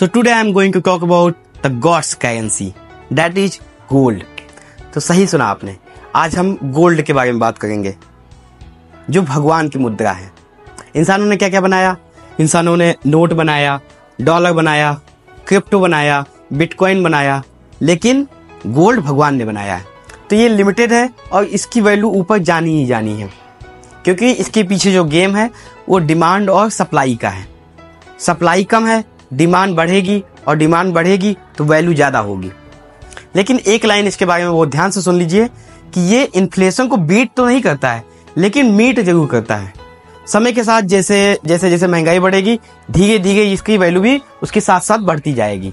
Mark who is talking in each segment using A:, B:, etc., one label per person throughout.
A: So today I am going to talk about the God's currency, that is gold. तो सही सुना आपने, आज हम गोल्ड के बारे में बात करेंगे जो भगवान की मुद्रा है। इंसानों ने क्या क्या बनाया? इंसानों ने नोट बनाया, डॉलर बनाया, क्रिप्टो बनाया, बिटकॉइन बनाया, लेकिन गोल्ड भगवान ने बनाया है। तो ये लिमिटेड है और इसकी वैल्यू ऊपर जानी ही जानी है, क्योंकि इसके पीछे जो गेम है वो डिमांड और सप्लाई का है। सप्लाई कम है, डिमांड बढ़ेगी, और डिमांड बढ़ेगी तो वैल्यू ज़्यादा होगी। लेकिन एक लाइन इसके बारे में बहुत ध्यान से सुन लीजिए कि ये इन्फ्लेशन को बीट तो नहीं करता है, लेकिन मीट जरूर करता है। समय के साथ जैसे जैसे जैसे महंगाई बढ़ेगी, धीरे धीरे इसकी वैल्यू भी उसके साथ साथ बढ़ती जाएगी।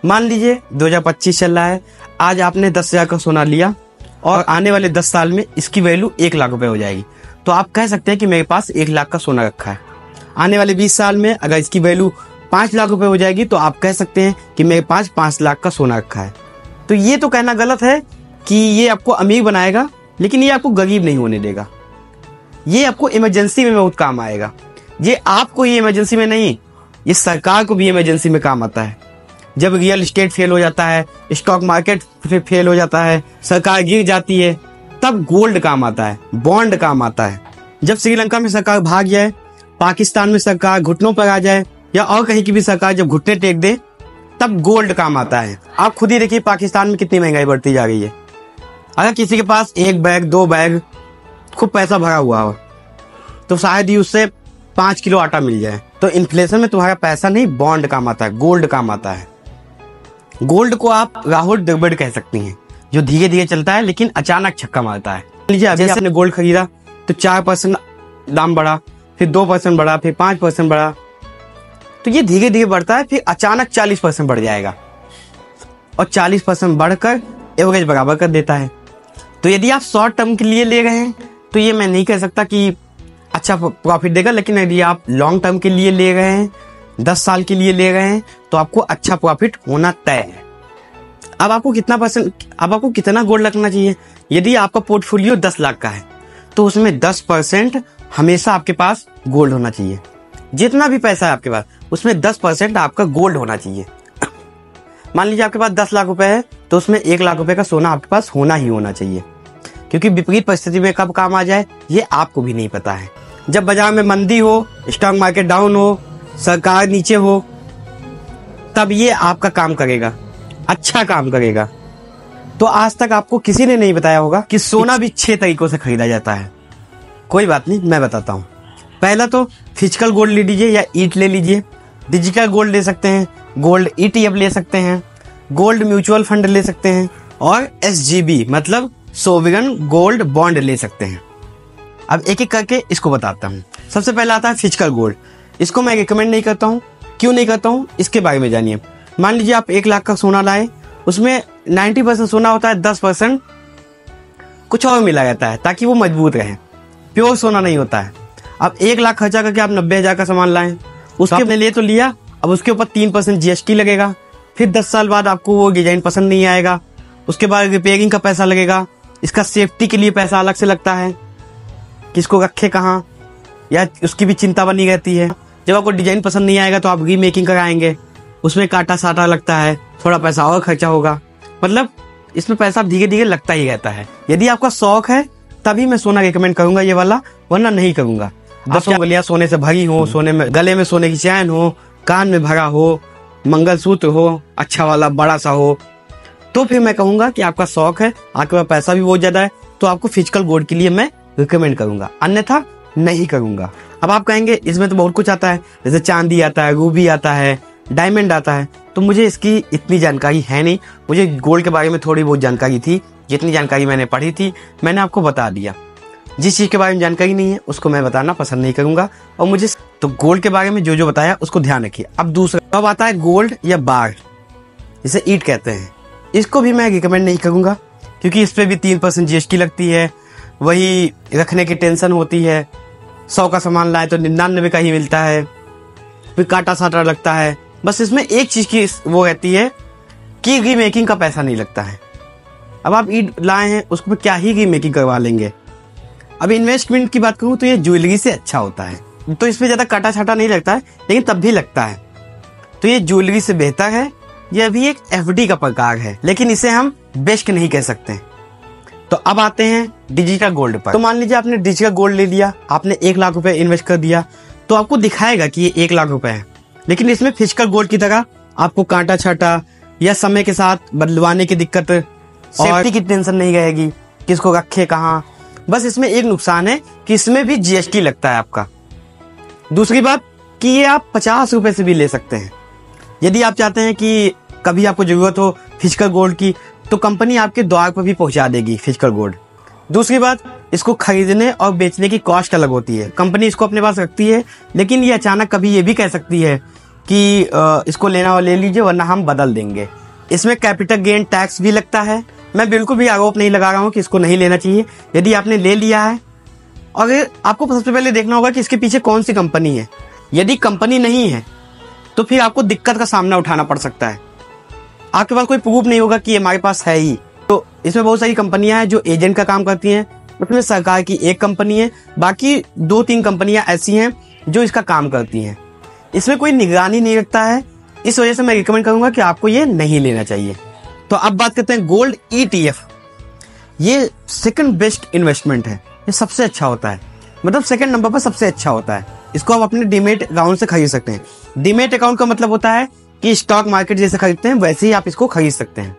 A: मान लीजिए 2025 चल रहा है, आज आपने 10,000 का सोना लिया और आने वाले 10 साल में इसकी वैल्यू 1 लाख रुपए हो जाएगी। तो आप कह सकते हैं कि मेरे पास 1 लाख का सोना रखा है। आने वाले 20 साल में अगर इसकी वैल्यू 5 लाख रुपए हो जाएगी तो आप कह सकते हैं कि मेरे पास 5 लाख का सोना रखा है। तो ये तो कहना गलत है कि ये आपको अमीर बनाएगा, लेकिन ये आपको गरीब नहीं होने देगा। ये आपको इमरजेंसी में बहुत काम आएगा। ये आपको ये इमरजेंसी में नहीं, ये सरकार को भी इमरजेंसी में काम आता है। जब रियल एस्टेट फेल हो जाता है, स्टॉक मार्केट फेल हो जाता है, सरकार गिर जाती है, तब गोल्ड काम आता है, बॉन्ड काम आता है। जब श्रीलंका में सरकार भाग जाए, पाकिस्तान में सरकार घुटनों पर आ जाए, या और कहीं की भी सरकार जब घुटने टेक दे, तब गोल्ड काम आता है। आप खुद ही देखिए पाकिस्तान में कितनी महंगाई बढ़ती जा रही है। अगर किसी के पास 1 बैग 2 बैग खूब पैसा भरा हुआ हो तो शायद ही उससे 5 किलो आटा मिल जाए। तो इन्फ्लेशन में तुम्हारा पैसा नहीं, बॉन्ड काम आता है, गोल्ड काम आता है। गोल्ड को आप राहुल द्रविड़ कह सकती हैं, जो धीरे धीरे चलता है लेकिन अचानक छक्का मारता है। लीजिए अभी आपने गोल्ड खरीदा तो 4% दाम बढ़ा, फिर 2% बढ़ा, फिर 5% बढ़ा, तो ये धीरे धीरे बढ़ता है, फिर अचानक 40% बढ़ जाएगा और 40% बढ़कर एवरेज बराबर कर देता है। तो यदि आप शॉर्ट टर्म के लिए ले रहे हैं तो ये मैं नहीं कह सकता कि अच्छा प्रॉफिट देगा, लेकिन यदि आप लॉन्ग टर्म के लिए ले रहे हैं, 10 साल के लिए ले रहे हैं, तो आपको अच्छा प्रॉफिट होना तय है। अब आपको कितना गोल्ड रखना चाहिए? यदि आपका पोर्टफोलियो 10 लाख का है तो उसमें 10% हमेशा आपके पास गोल्ड होना चाहिए। जितना भी पैसा है आपके पास उसमें 10% आपका गोल्ड होना चाहिए। मान लीजिए आपके पास 10 लाख रुपए है तो उसमें 1 लाख रुपए का सोना आपके पास होना ही होना चाहिए, क्योंकि विपरीत परिस्थिति में कब काम आ जाए ये आपको भी नहीं पता है। जब बाजार में मंदी हो, स्टॉक मार्केट डाउन हो, सरकार नीचे हो, तब ये आपका काम करेगा, अच्छा काम करेगा। तो आज तक आपको किसी ने नहीं बताया होगा कि सोना भी 6 तरीकों से खरीदा जाता है। कोई बात नहीं, मैं बताता हूँ। पहला तो फिजिकल गोल्ड ले लीजिए या ईट ले लीजिए, डिजिटल गोल्ड ले सकते हैं, गोल्ड ETF ले सकते हैं, गोल्ड म्यूचुअल फंड ले सकते हैं, और SGB मतलब सोवरेन गोल्ड बॉन्ड ले सकते हैं। अब एक एक करके इसको बताता हूँ। सबसे पहला आता है फिजिकल गोल्ड। इसको मैं रिकमेंड नहीं करता हूँ। क्यों नहीं करता हूँ इसके बारे में जानिए। मान लीजिए आप 1 लाख का सोना लाए, उसमें 90% सोना होता है, 10% कुछ और मिला रहता है ताकि वो मजबूत रहे, प्योर सोना नहीं होता है। अब 1 लाख खर्चा करके आप 90,000 का सामान लाएं, उसके अपने लिए तो लिया, अब उसके ऊपर 3% GST लगेगा, फिर 10 साल बाद आपको वो डिजाइन पसंद नहीं आएगा, उसके बाद रिपेयरिंग का पैसा लगेगा, इसका सेफ्टी के लिए पैसा अलग से लगता है, किसको रखे कहाँ, या उसकी भी चिंता बनी रहती है। जब आपको डिजाइन पसंद नहीं आएगा तो आप रीमेकिंग कराएंगे, उसमें काटा साटा लगता है, थोड़ा पैसा और खर्चा होगा, मतलब इसमें पैसा धीरे धीरे लगता ही रहता है। यदि आपका शौक है तभी मैं सोना रिकमेंड करूंगा ये वाला, वरना नहीं करूंगा। 10 उंगलियां सोने से भरी हो, सोने में गले में सोने की चैन हो, कान में भरा हो, मंगलसूत्र हो, अच्छा वाला बड़ा सा हो, तो फिर मैं कहूंगा कि आपका शौक है, आपके पास पैसा भी बहुत ज्यादा है, तो आपको फिजिकल गोल्ड के लिए मैं रिकमेंड करूंगा, अन्यथा नहीं करूंगा। अब आप कहेंगे इसमें तो बहुत कुछ आता है, जैसे चांदी आता है, रूबी आता है, डायमंड आता है, तो मुझे इसकी इतनी जानकारी है नहीं। मुझे गोल्ड के बारे में थोड़ी बहुत जानकारी थी, जितनी जानकारी मैंने पढ़ी थी मैंने आपको बता दिया। जिस चीज के बारे में जानकारी नहीं है उसको मैं बताना पसंद नहीं करूंगा, और मुझे तो गोल्ड के बारे में जो जो बताया उसको ध्यान रखिए। अब दूसरा अब आता है गोल्ड या बार, जिसे ईट कहते हैं। इसको भी मैं रिकमेंड नहीं करूंगा, क्योंकि इस पे भी 3% GST लगती है, वही रखने की टेंशन होती है, 100 का सामान लाए तो 99 का ही मिलता है, फिर काटा साटा लगता है। बस इसमें एक चीज की वो रहती है कि रीमेकिंग का पैसा नहीं लगता है। अब आप ईट लाए हैं उसको क्या ही रीमेकिंग करवा लेंगे। अब इन्वेस्टमेंट की बात करूं तो ये ज्वेलरी से अच्छा होता है, तो इसमें ज्यादा काटा छाटा नहीं लगता है, लेकिन तब भी लगता है। तो ये ज्वेलरी से बेहतर है। यह भी एक एफडी का प्रकार है, लेकिन इसे हम बेस्ट नहीं कह सकते। तो अब आते हैं डिजिटल गोल्ड पर। तो मान लीजिए आपने डिजिटल गोल्ड ले लिया, आपने 1 लाख रुपए इन्वेस्ट कर दिया, तो आपको दिखाएगा कि ये 1 लाख रुपए है, लेकिन इसमें फिजिकल गोल्ड की तरह आपको कांटा छाटा या समय के साथ बदलवाने की दिक्कत, सेफ्टी की टेंशन नहीं रहेगी, किसको रखे कहाँ। बस इसमें एक नुकसान है कि इसमें भी जीएसटी लगता है आपका। दूसरी बात कि ये आप 50 रुपए से भी ले सकते हैं। यदि आप चाहते हैं कि कभी आपको जरूरत हो फिजिकल गोल्ड की, तो कंपनी आपके द्वार पर भी पहुंचा देगी फिजिकल गोल्ड। दूसरी बात, इसको खरीदने और बेचने की कॉस्ट अलग होती है। कंपनी इसको अपने पास रखती है, लेकिन ये अचानक कभी ये भी कह सकती है कि इसको लेना हो ले लीजिए, वरना हम बदल देंगे। इसमें कैपिटल गेन टैक्स भी लगता है। मैं बिल्कुल भी आरोप नहीं लगा रहा हूँ कि इसको नहीं लेना चाहिए। यदि आपने ले लिया है, और आपको सबसे पहले देखना होगा कि इसके पीछे कौन सी कंपनी है। यदि कंपनी नहीं है तो फिर आपको दिक्कत का सामना उठाना पड़ सकता है। आपके पास कोई प्रूफ नहीं होगा कि हमारे पास है ही। तो इसमें बहुत सारी कंपनियां हैं जो एजेंट का काम करती हैं। उसमें सरकार की एक कंपनी है, बाकी 2-3 कंपनियां ऐसी हैं जो इसका काम करती हैं। इसमें कोई निगरानी नहीं रखता है, इस वजह से मैं रिकमेंड करूंगा कि आपको ये नहीं लेना चाहिए। तो अब बात करते हैं गोल्ड ETF। ये सेकंड बेस्ट इन्वेस्टमेंट है, ये सबसे अच्छा होता है, मतलब सेकंड नंबर पर सबसे अच्छा होता है। इसको आप अपने डीमेट अकाउंट से खरीद सकते हैं। डीमेट अकाउंट का मतलब होता है कि स्टॉक मार्केट जैसे खरीदते हैं वैसे ही आप इसको खरीद सकते हैं।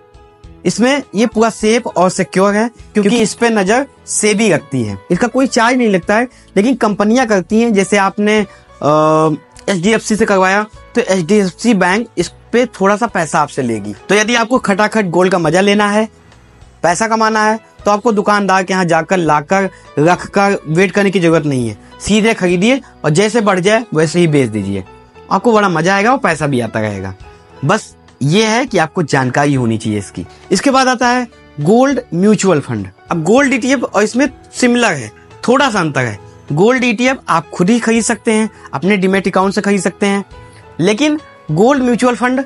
A: इसमें ये पूरा सेफ और सिक्योर है, क्योंकि इस पे नजर सेबी रखती है। इसका कोई चार्ज नहीं लगता है, लेकिन कंपनियां करती हैं। जैसे आपने HDFC से करवाया, तो HDFC बैंक इस पे थोड़ा सा पैसा आपसे लेगी। तो यदि आपको खटाखट गोल्ड का मजा लेना है, पैसा कमाना है, तो आपको दुकानदार के यहाँ जाकर लाकर रख कर वेट करने की जरूरत नहीं है। सीधे खरीदिए और जैसे बढ़ जाए वैसे ही बेच दीजिए। आपको बड़ा मजा आएगा और पैसा भी आता रहेगा। बस ये है कि आपको जानकारी होनी चाहिए इसकी। इसके बाद आता है गोल्ड म्यूचुअल फंड। अब गोल्ड ETF और इसमें सिमिलर है, थोड़ा सा अंतर है। गोल्ड ETF आप खुद ही खरीद सकते हैं, अपने डीमैट अकाउंट से खरीद सकते हैं, लेकिन गोल्ड म्यूचुअल फंड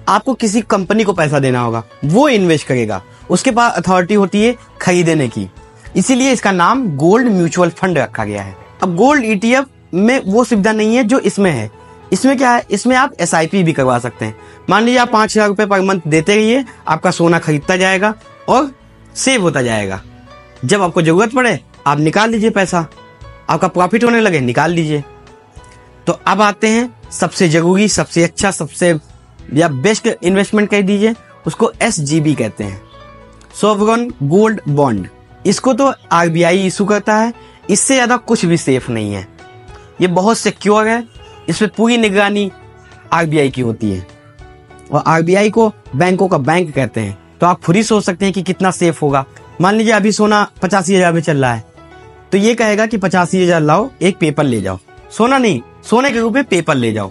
A: आपको किसी कंपनी को पैसा देना होगा, वो इन्वेस्ट करेगा, उसके पास अथॉरिटी होती है खरीदने की, इसीलिए इसका नाम गोल्ड म्यूचुअल फंड रखा गया है। अब गोल्ड ETF में वो सुविधा नहीं है जो इसमें है। इसमें क्या है, इसमें आप SIP भी करवा सकते हैं। मान लीजिए आप 5,000 रुपए पर मंथ देते रहिए, आपका सोना खरीदता जाएगा और सेव होता जाएगा। जब आपको जरूरत पड़े आप निकाल लीजिए पैसा, आपका प्रॉफिट होने लगे निकाल लीजिए। तो अब आते हैं सबसे जरूरी, सबसे अच्छा, सबसे या बेस्ट इन्वेस्टमेंट कह दीजिए, उसको SGB कहते हैं, सॉवरेन गोल्ड बॉन्ड। इसको तो RBI इशू करता है, इससे ज्यादा कुछ भी सेफ नहीं है। ये बहुत सिक्योर है, इसमें पूरी निगरानी RBI की होती है, और RBI को बैंकों का बैंक कहते हैं। तो आप खुद ही सोच सकते हैं कि कितना सेफ होगा। मान लीजिए अभी सोना 85,000 में चल रहा है, तो ये कहेगा कि 85,000 लाओ, एक पेपर ले जाओ। सोना नहीं, सोने के रूप में पेपर ले जाओ,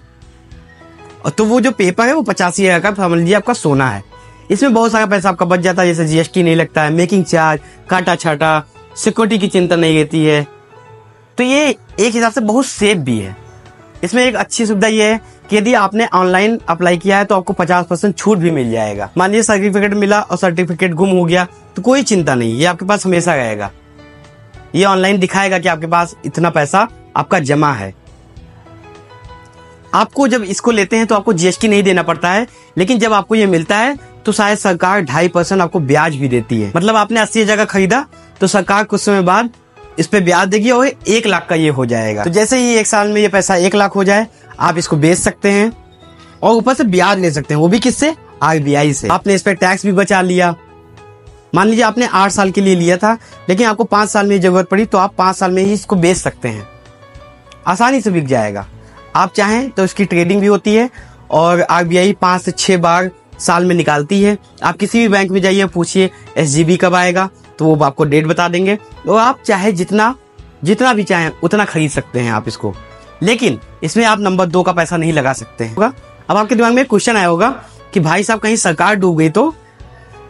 A: और तो वो जो पेपर है वो 85,000 का समझ लीजिए आपका सोना है। इसमें बहुत सारा पैसा आपका बच जाता है, जैसे GST नहीं लगता है, मेकिंग चार्ज, काटा छाटा, सिक्योरिटी की चिंता नहीं रहती है। तो ये एक हिसाब से बहुत सेफ भी है। इसमें एक अच्छी सुविधा ये है कि यदि आपने ऑनलाइन अप्लाई किया है तो आपको 50% छूट भी मिल जाएगा। मान लीजिए सर्टिफिकेट मिला और सर्टिफिकेट गुम हो गया, तो कोई चिंता नहीं, ये आपके पास हमेशा रहेगा। ये ऑनलाइन दिखाएगा कि आपके पास इतना पैसा आपका जमा है। आपको जब इसको लेते हैं तो आपको GST नहीं देना पड़ता है, लेकिन जब आपको ये मिलता है तो शायद सरकार 2.5% आपको ब्याज भी देती है। मतलब आपने 80,000 का खरीदा तो सरकार कुछ समय बाद इस पे ब्याज देगी और 1 लाख का ये हो जाएगा। तो जैसे ही 1 साल में ये पैसा 1 लाख हो जाए, आप इसको बेच सकते हैं और ऊपर से ब्याज ले सकते हैं, वो भी किससे, RBI से। आपने इस पे टैक्स भी बचा लिया। मान लीजिए आपने 8 साल के लिए लिया था, लेकिन आपको 5 साल में जरूरत पड़ी, तो आप 5 साल में ही इसको बेच सकते हैं, आसानी से बिक जाएगा। आप चाहें तो इसकी ट्रेडिंग भी होती है और RBI 5 से 6 बार साल में निकालती है। आप किसी भी बैंक में जाइए, पूछिए SGB कब आएगा, तो वो आपको डेट बता देंगे। तो आप चाहे जितना भी चाहें उतना खरीद सकते हैं आप इसको, लेकिन इसमें आप नंबर 2 का पैसा नहीं लगा सकते हैं। अब आपके दिमाग में एक क्वेश्चन आया होगा कि भाई साहब कहीं सरकार डूब गई तो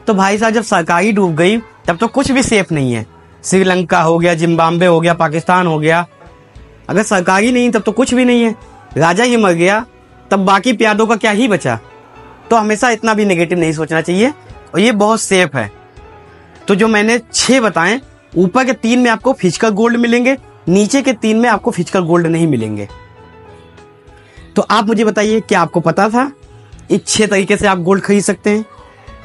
A: भाई साहब जब सरकार ही डूब गई तब तो कुछ भी सेफ नहीं है। श्रीलंका हो गया, जिम्बाब्वे हो गया, पाकिस्तान हो गया, अगर सरकार ही नहीं तब तो कुछ भी नहीं है। राजा ही मर गया तब बाकी प्यादों का क्या ही बचा। तो हमेशा इतना भी नेगेटिव नहीं सोचना चाहिए, और ये बहुत सेफ है। तो जो मैंने 6 बताएं, ऊपर के 3 में आपको फिजिकल गोल्ड मिलेंगे, नीचे के 3 में आपको फिजिकल गोल्ड नहीं मिलेंगे। तो आप मुझे बताइए, क्या आपको पता था इन 6 तरीके से आप गोल्ड खरीद सकते हैं?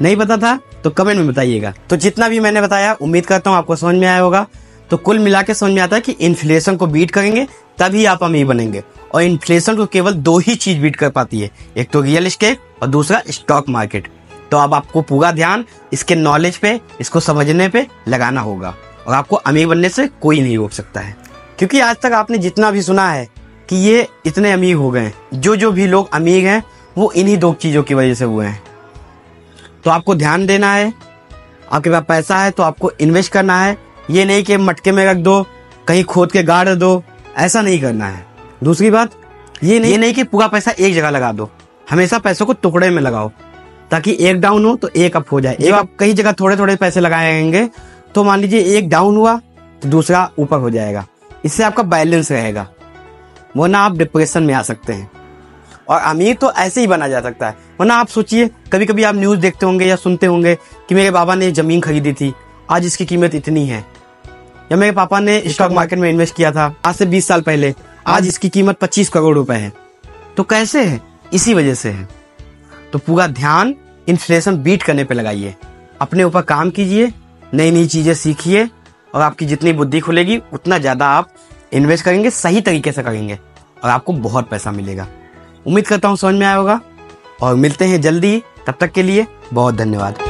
A: नहीं पता था तो कमेंट में बताइएगा। तो जितना भी मैंने बताया उम्मीद करता हूँ आपको समझ में आया होगा। तो कुल मिला के समझ में आता है कि इन्फ्लेशन को बीट करेंगे तभी आप अमीर बनेंगे, और इन्फ्लेशन को केवल 2 ही चीज बीट कर पाती है, एक तो रियल एस्टेट और दूसरा स्टॉक मार्केट। तो अब आपको पूरा ध्यान इसके नॉलेज पे, इसको समझने पे लगाना होगा, और आपको अमीर बनने से कोई नहीं रोक सकता है। क्योंकि आज तक आपने जितना भी सुना है कि ये इतने अमीर हो गए, जो भी लोग अमीर हैं वो इन्हीं 2 चीजों की वजह से हुए हैं। तो आपको ध्यान देना है, आपके पास पैसा है तो आपको इन्वेस्ट करना है। ये नहीं कि मटके में रख दो, कहीं खोद के गाड़ दो, ऐसा नहीं करना है। दूसरी बात, ये नहीं कि पूरा पैसा एक जगह लगा दो। हमेशा पैसों को टुकड़े में लगाओ, ताकि एक डाउन हो तो एक अप हो जाए। एक आप कई जगह थोड़े थोड़े पैसे लगाएंगे तो मान लीजिए एक डाउन हुआ तो दूसरा ऊपर हो जाएगा। इससे आपका बैलेंस रहेगा, वरना आप डिप्रेशन में आ सकते हैं। और अमीर तो ऐसे ही बना जा सकता है। वरना आप सोचिए, कभी कभी आप न्यूज़ देखते होंगे या सुनते होंगे कि मेरे बाबा ने जमीन खरीदी थी, आज इसकी कीमत इतनी है। या मेरे पापा ने स्टॉक मार्केट में इन्वेस्ट किया था आज से 20 साल पहले, आज इसकी कीमत 25 करोड़ रुपए है। तो कैसे है? इसी वजह से है। तो पूरा ध्यान इन्फ्लेशन बीट करने पे लगाइए, अपने ऊपर काम कीजिए, नई नई चीजें सीखिए, और आपकी जितनी बुद्धि खुलेगी उतना ज्यादा आप इन्वेस्ट करेंगे, सही तरीके से करेंगे, और आपको बहुत पैसा मिलेगा। उम्मीद करता हूँ समझ में आया होगा, और मिलते हैं जल्दी। तब तक के लिए बहुत धन्यवाद।